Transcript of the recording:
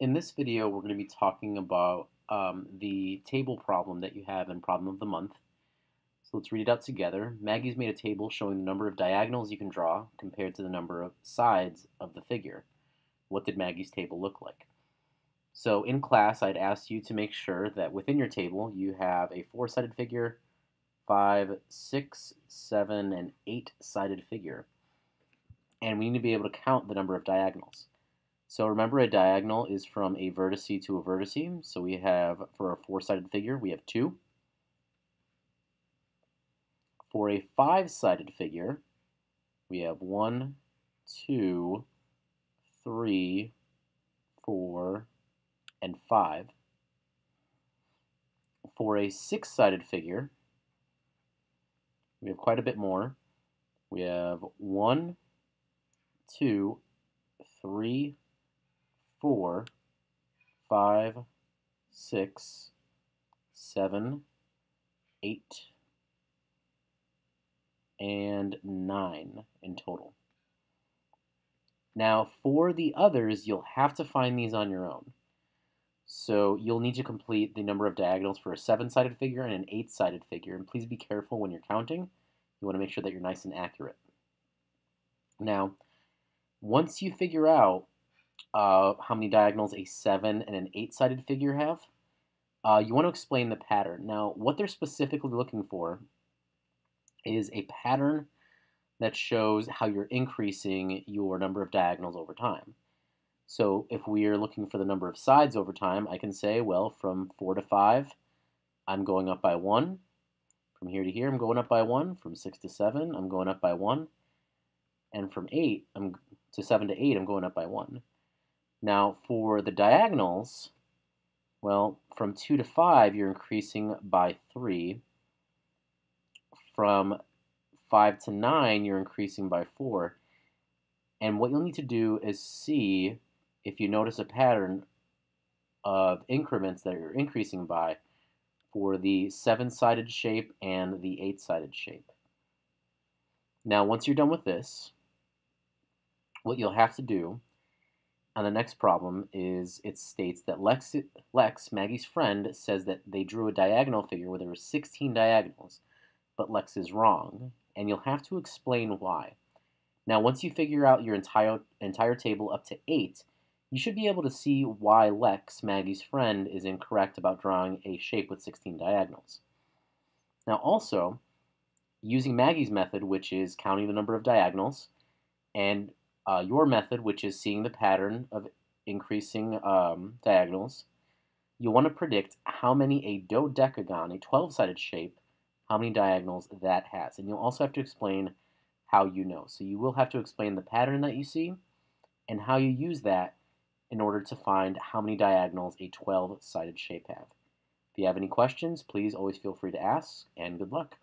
In this video, we're going to be talking about the table problem that you have in Problem of the Month. So let's read it out together. Maggie's made a table showing the number of diagonals you can draw compared to the number of sides of the figure. What did Maggie's table look like? So in class, I'd asked you to make sure that within your table you have a four-sided figure, five, six, seven, and eight-sided figure. And we need to be able to count the number of diagonals. So remember, a diagonal is from a vertice to a vertice. So we have, for a four-sided figure, we have 2. For a five-sided figure, we have 1, 2, 3, 4, and 5. For a six-sided figure, we have quite a bit more. We have 1, 2, 3, 4, 5, 6, 7, 8, and 9 in total. Now, for the others, you'll have to find these on your own. So you'll need to complete the number of diagonals for a seven-sided figure and an eight-sided figure. And please be careful when you're counting. You want to make sure that you're nice and accurate. Now, once you figure out how many diagonals a seven and an eight-sided figure have, you want to explain the pattern. Now, what they're specifically looking for is a pattern that shows how you're increasing your number of diagonals over time. So if we are looking for the number of sides over time, I can say, well, from 4 to 5, I'm going up by 1. From here to here, I'm going up by 1. From 6 to 7, I'm going up by 1. And from 8 to 7 to 8, I'm going up by 1. Now, for the diagonals, well, from 2 to 5, you're increasing by 3. From 5 to 9, you're increasing by 4. And what you'll need to do is see if you notice a pattern of increments that you're increasing by for the seven-sided shape and the eight-sided shape. Now, once you're done with this, what you'll have to do on the next problem is it states that Lex, Maggie's friend, says that they drew a diagonal figure where there were 16 diagonals, but Lex is wrong, and you'll have to explain why. Now, once you figure out your entire table up to 8, you should be able to see why Lex, Maggie's friend, is incorrect about drawing a shape with 16 diagonals. Now, also, using Maggie's method, which is counting the number of diagonals, and your method, which is seeing the pattern of increasing diagonals, you want to predict how many a dodecagon, a 12-sided shape, how many diagonals that has. And you'll also have to explain how you know. So you will have to explain the pattern that you see and how you use that in order to find how many diagonals a 12-sided shape have. If you have any questions, please always feel free to ask, and good luck.